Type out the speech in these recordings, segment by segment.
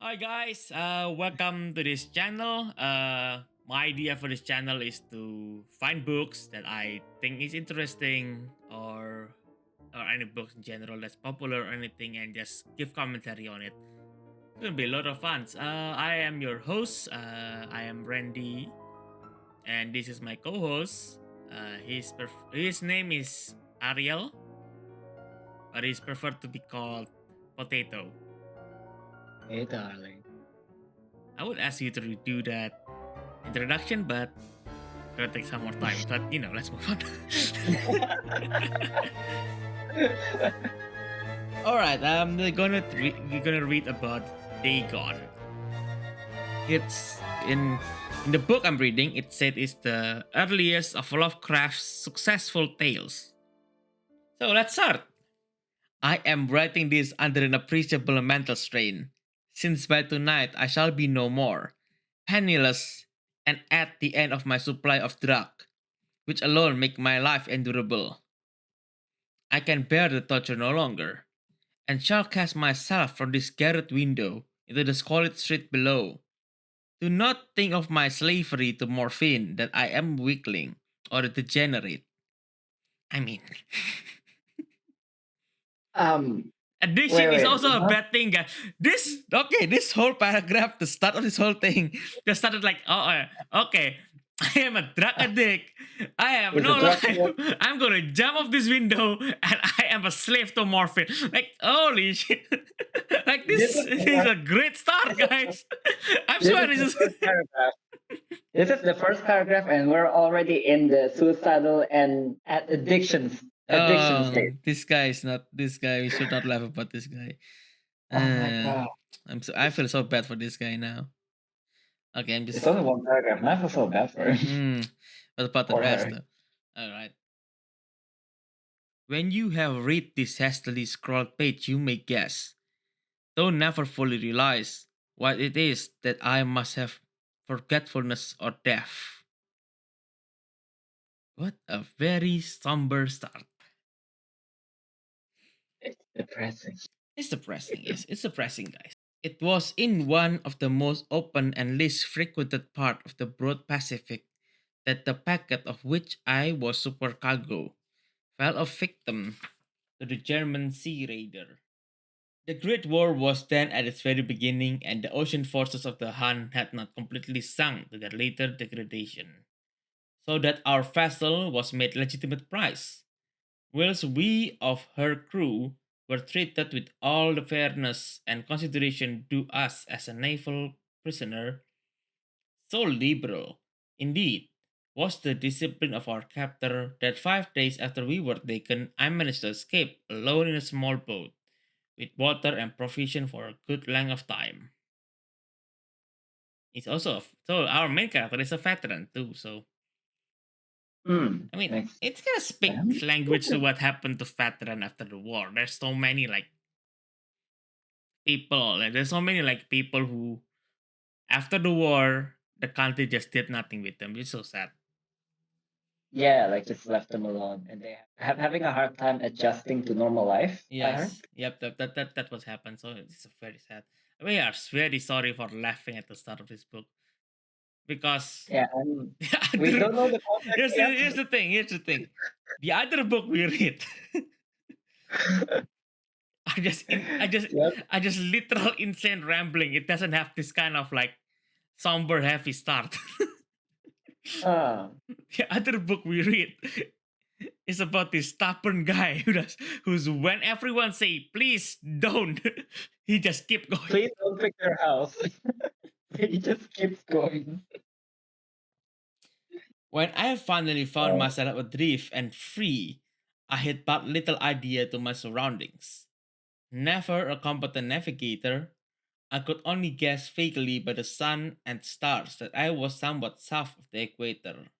Hi guys, welcome to this channel. My idea for this channel is to find books that I think is interesting or any books in general that's popular or anything and just give commentary on it. It's gonna be a lot of fun. I am your host. I am Randy, and this is my co-host. His name is Ariel, but he's preferred to be called Potato. Hey, darling. I would ask you to do that introduction, but gonna take some more time. But let's move on. All right, we're gonna read about Dagon. It's in the book I'm reading. It said it's the earliest of Lovecraft's successful tales. So let's start. I am writing this under an appreciable mental strain, since by tonight I shall be no more, penniless, and at the end of my supply of drug, which alone make my life endurable. I can bear the torture no longer, and shall cast myself from this garret window into the squalid street below. Do not think of my slavery to morphine that I am a weakling or a degenerate. I mean, Um, addiction is wait. also a bad thing, guys. This whole paragraph, the start of this whole thing, just started like, okay, I am a drug addict. I have It's a no drug life. war. I'm gonna jump off this window, and I am a slave to morphine. Like, holy shit! Like This this is the is first. a great start, This is the, guys. I'm this sure is this the is. first paragraph. This is the first paragraph, and we're already in the suicidal and at addiction state. This guy is not this guy. We should not laugh about this guy. Oh my Uh, god! I feel so bad for this guy now. Okay, I'm It's just. only one paragraph, and I feel so bad for him. Mm, what about the Poor rest Harry. though? All right. When you have read this hastily scrawled page, you may guess, though never fully realize, what it is that I must have forgetfulness or death. What a very somber start. It's depressing. It's depressing, yes, it's depressing, guys. It was in one of the most open and least frequented part of the broad Pacific that the packet of which I was supercargo fell a victim to the German sea raider. The Great War was then at its very beginning, and the ocean forces of the Han had not completely sunk to their later degradation, so that our vessel was made legitimate prize, whilst we of her crew were treated with all the fairness and consideration due us as a naval prisoner. So liberal, indeed, was the discipline of our captor that 5 days after we were taken, I managed to escape alone in a small boat, with water and provision for a good length of time. So our main character is a veteran too. So I mean, Makes it's gonna speak sense. language to what happened to veteran after the war. There's so many like people. Like, there's so many like people who after the war the country just did nothing with them. It's so sad. Yeah, like just left them alone, and they having a hard time adjusting to normal life. I heard. Yes. Yep. That was happened. So it's very sad. We are very sorry for laughing at the start of this book because Yeah, the we other don't know the context here's the thing. Here's the thing. The other book we read yet. are just Yep. I just literal insane rambling. It doesn't have this kind of like somber heavy start. Ah, The other book we read is about this stubborn guy who's when everyone say please don't, he just keep going. please don't pick your house. He just keeps going. When I finally found Uh, myself adrift and free, I had but little idea to my surroundings. Never a competent navigator, I could only guess vaguely by the sun and stars that I was somewhat south of the equator.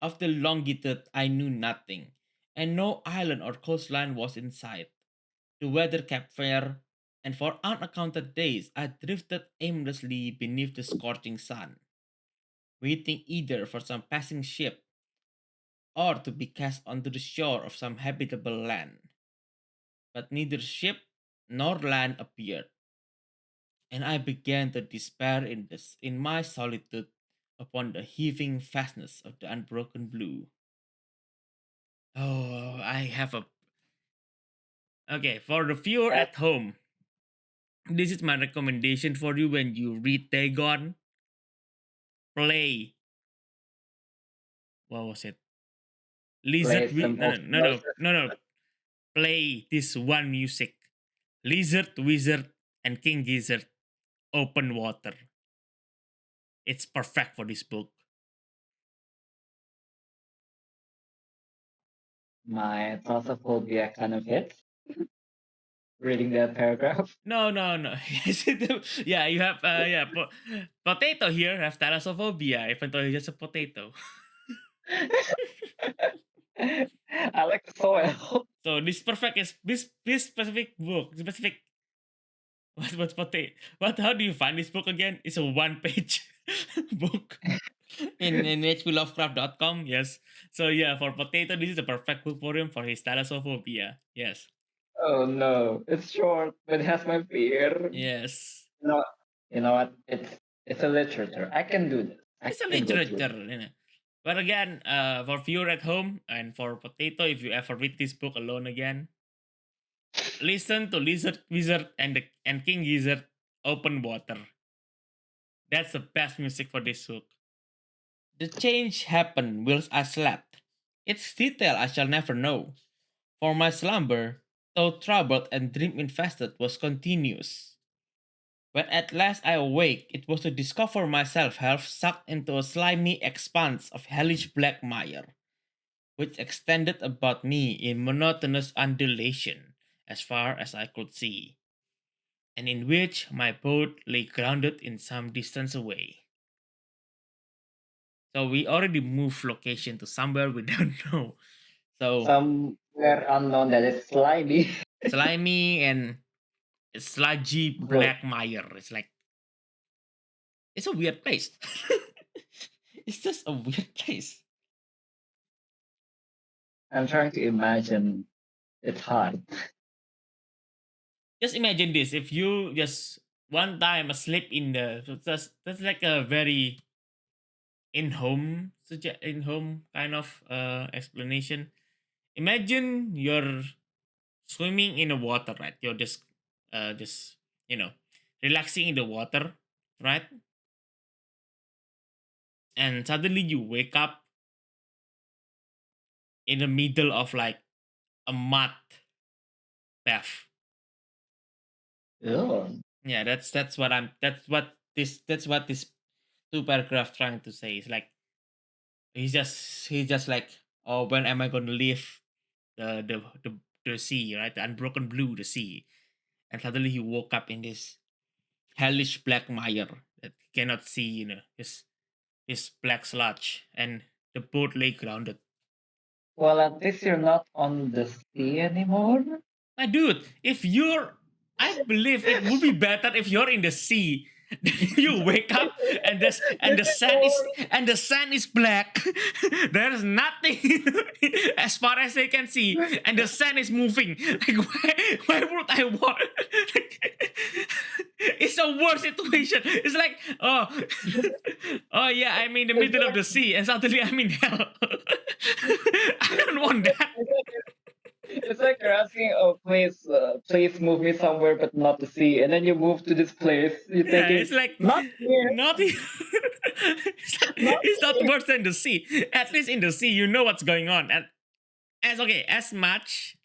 Of the longitude I knew nothing, and no island or coastline was in sight. The weather kept fair, and for unaccounted days I drifted aimlessly beneath the scorching sun, waiting either for some passing ship or to be cast onto the shore of some habitable land. But neither ship nor land appeared. and I began to despair in my solitude upon the heaving vastness of the unbroken blue. Oh, I have a okay for the viewer That at home. This is my recommendation for you when you read Dagon. Play what was it? Lizard. plays the No, no, most no, no, noises. no, no. Play this one music. Lizard, Wizard, and King Gizzard. Open water. It's perfect for this book. My thalassophobia kind of hits reading that paragraph. No, no, no. Yes, yeah, you have yeah, potato here have thalassophobia, even though it's just a potato. I like the soil. So this perfect is this specific book, specific what's potato? What how do you find this book again? It's a one page book in hplovecraft.com. Yes. So yeah, for potato, this is the perfect book for him for his thalassophobia. Yes. Oh no, it's short, but it has my fear. Yes. You know, you know what? It's a literature. I can do this. I It's a can go through literature, this. you know. But again, for viewer at home and for potato, if you ever read this book alone again, listen to Lizard Wizard and King Gizzard Open Water. That's the best music for this book. The change happened whilst I slept. Its detail I shall never know, for my slumber, though troubled and dream infested, was continuous. When at last I awake, it was to discover myself half sucked into a slimy expanse of hellish black mire, which extended about me in monotonous undulation as far as I could see, and in which my boat lay grounded in some distance away. So we already moved location to somewhere we don't know. So Somewhere unknown that is slimy. slimy and sludgy Bro, black mire. It's like it's a weird place. It's just a weird place. I'm trying to imagine. It's hard. Just imagine this: if you just one time asleep in the so that's like a very in home kind of explanation. Imagine you're swimming in the water, right? You're just you know relaxing in the water, right? And suddenly you wake up in the middle of like a mud bath. Ew. Yeah, that's what this two paragraph trying to say. It's like he's just like, oh, when am I gonna leave the sea, right? The unbroken blue, the sea. And suddenly he woke up in this hellish black mire that he cannot see, his black sludge, and the boat lay grounded. Well, at least you're not on the sea anymore. My dude, if you're, I believe it would be better if you're in the sea. You wake up and This is boring. the sand is black. There's nothing as far as they can see, and the sand is moving. Like why would I want? It's a worse situation. It's like oh yeah, I'm in the It's middle of like, the sea, and suddenly I'm in hell. I don't want that. it's like it's like you're asking, oh, please move me somewhere, but not the sea. And then you move to this place. You're Yeah, thinking, it's like not here, not not it's not here. worse than the sea. At least in the sea, you know what's going on. And as okay, as much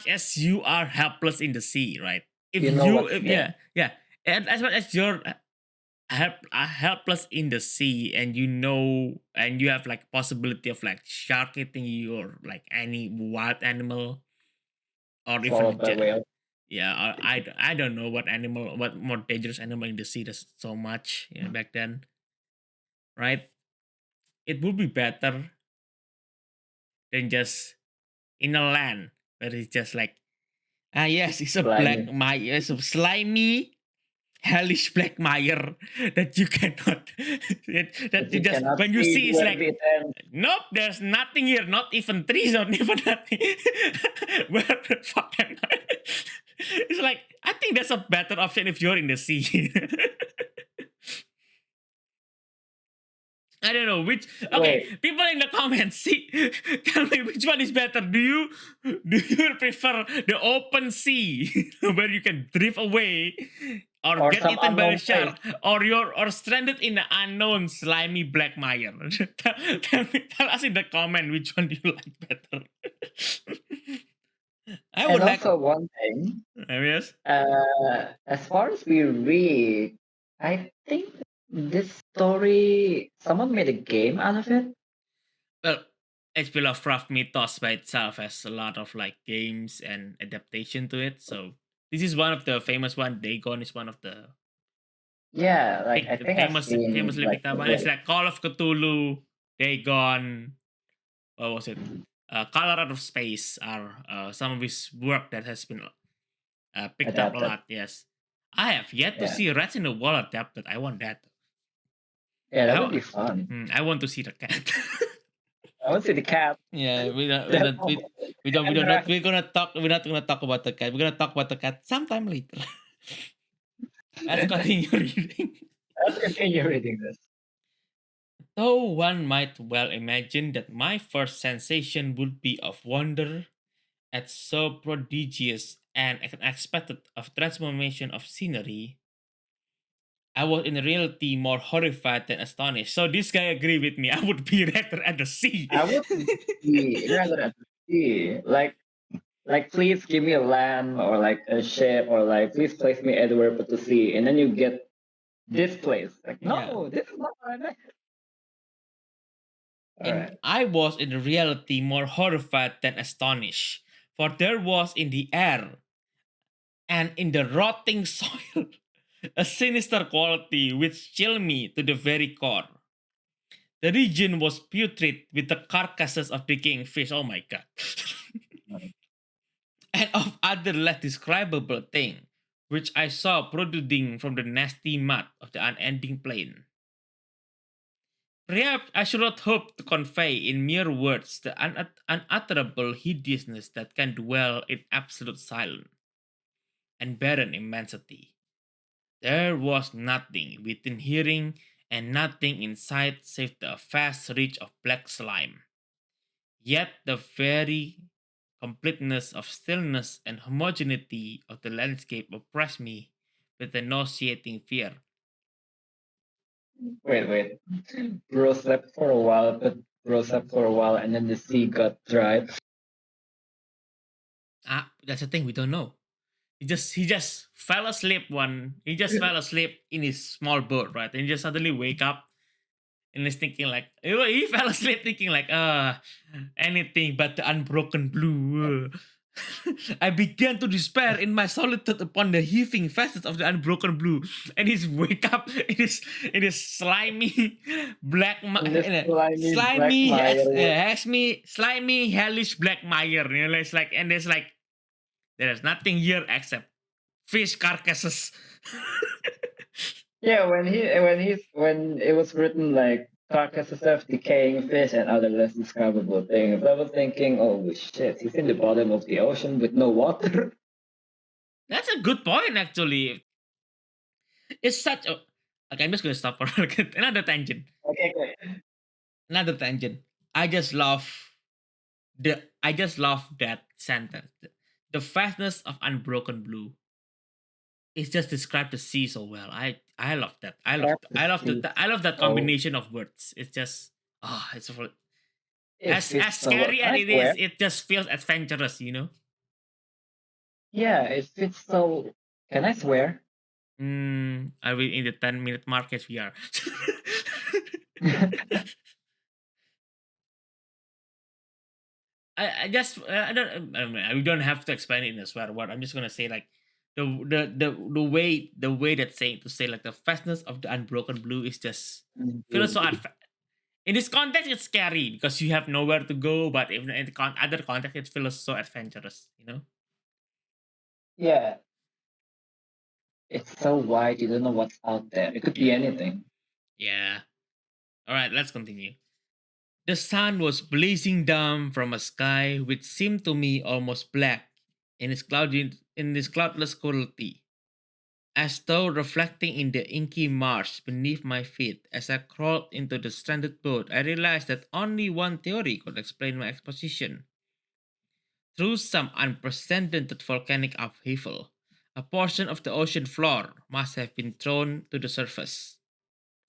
as you are helpless in the sea, right? You know what's there. Yeah, yeah, and as much as you're helpless in the sea, and and you have like possibility of like shark eating you or like any wild animal or even Swallowed by whale. yeah, I don't know what more dangerous animal in the sea there's so much, back then, right? It would be better than just in a land where it's just like yes, it's a black Slimy. mire, it's a slimy hellish black mire that you cannot that But you you just cannot when you see see it's where like it ends. nope, there's nothing here, not even trees, not even nothing. Where the fuck am I? It's like I think that's a better option if you're in the sea. I don't know which. Okay, Wait, people in the comments, see, tell me which one is better. Do you prefer the open sea where you can drift away, or or get some eaten by unknown a place. shark, or stranded in the unknown slimy black mire? Tell us in the comment which one do you like better. I And would like. also one thing, Yes. as far as we read, I think this story, someone made a game out of it. Well, H.P. Lovecraft mythos by itself has a lot of like games and adaptation to it. So this is one of the famous one. Dagon is one of the Yeah, like I big, think I've seen famously like picked up the one. It's way. like Call of Cthulhu, Dagon. What was it? Color Out of Space are some of his work that has been picked up a Adapted. lot. Yes, I have yet to Yeah. see Rats in the Wall adapted. I want that. Yeah, that would I, be fun. I want to see the cat. I want to see the cat. Yeah, we don't, we That don't, we don't and not, rat. we're gonna talk. We're not gonna talk about the cat. We're gonna talk about the cat sometime later. Let's continue reading. Let's continue reading this. Though one might well imagine that my first sensation would be of wonder at so prodigious and unexpected of transformation of scenery, I was in reality more horrified than astonished. So this guy agree with me. I would be rather at the sea. I would be rather at the sea. Like please give me a land or like a ship or like please place me anywhere but the sea. And then you get this place. Like, Yeah. no, this is not what I meant. All And right. I was in reality more horrified than astonished, for there was in the air and in the rotting soil a sinister quality which chilled me to the very core. The region was putrid with the carcasses of decaying fish, oh my god, and of other less describable things, which I saw protruding from the nasty mud of the unending plain. Perhaps I should not hope to convey in mere words the unutterable hideousness that can dwell in absolute silence and barren immensity. There was nothing within hearing and nothing in sight save the vast reach of black slime. Yet the very completeness of stillness and homogeneity of the landscape oppressed me with a nauseating fear. Wait. Bro slept for a while, but bro slept for a while and then the sea got dry. That's the thing we don't know. He just fell asleep one. He just fell asleep in his small boat, right? And he just suddenly wake up and he's thinking like he fell asleep thinking like anything but the unbroken blue. I began to despair in my solitude upon the heaving facets of the unbroken blue, and he's wake up in his slimy black In this in a slimy black slimy mire. has me slimy hellish black mire. You know, it's like and there's like there's nothing here except fish carcasses. Yeah, when it was written like carcasses of decaying fish and other less describable things, I was thinking, oh shit, he's in the bottom of the ocean with no water. That's a good point, actually. It's such a. Okay, I'm just gonna stop for another tangent. Okay, okay. Another tangent. I just love I just love that sentence. The vastness of unbroken blue. It just described the sea so well. I love that. Start to see. I love that So combination of words. It's just it's it fits as so well. scary Can as I it swear? is. It just feels adventurous, you know. Yeah, it fits so. Can I swear? Are we in the 10-minute mark? Yes, we are. I just I don't I mean, we don't have to explain it in a swear word. I'm just gonna say like the way that saying to say like the fastness of the unbroken blue is just feels so in this context it's scary because you have nowhere to go, but if in the other context it feels so adventurous, you know. Yeah, it's so wide. You don't know what's out there. It could be Yeah, anything. yeah. All right, let's continue. The sun was blazing down from a sky which seemed to me almost black in his cloudless quality, as though reflecting in the inky marsh beneath my feet. As I crawled into the stranded boat, I realized that only one theory could explain my exposition. Through some unprecedented volcanic upheaval, a portion of the ocean floor must have been thrown to the surface.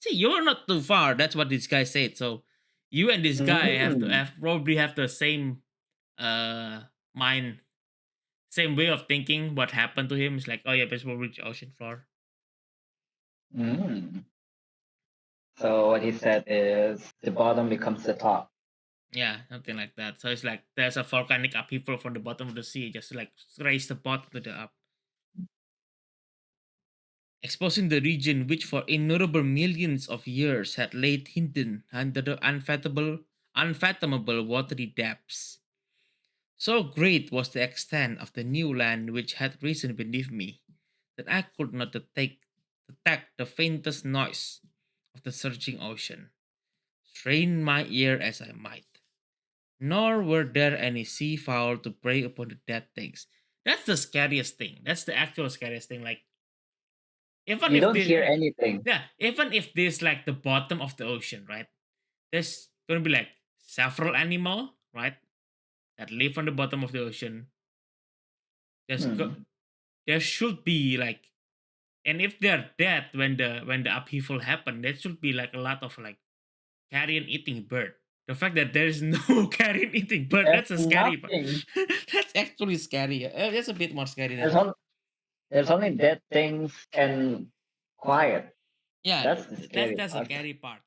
See, you're not too far. That's what this guy said. So, you and this guy Mm. have probably have the same mind, same way of thinking. What happened to him is like, oh yeah, it's probably the ocean floor. Mm. So what he said is the bottom becomes the top. Yeah, something like that. So it's like there's a volcanic upheaval from the bottom of the sea, just like raise the bottom to the up, exposing the region which for innumerable millions of years had laid hidden under the unfathomable watery depths. So great was the extent of the new land which had risen beneath me that I could not detect the faintest noise of the surging ocean, strain my ear as I might. Nor were there any sea fowl to prey upon the dead things. That's the scariest thing. That's the actual scariest thing. Like even You if don't this, hear anything. yeah, even if this like the bottom of the ocean, right? There's gonna be like several animal, right, that live on the bottom of the ocean. There's go, Hmm. there should be like, and if they're dead when the upheaval happened, there should be like a lot of like carrion eating bird. The fact that there is no carrion eating bird, There's that's a scary part. nothing. That's actually scary. That's a bit more scary There's than, on, there's only dead things and quiet. yeah. That's the scary That's a part. scary part.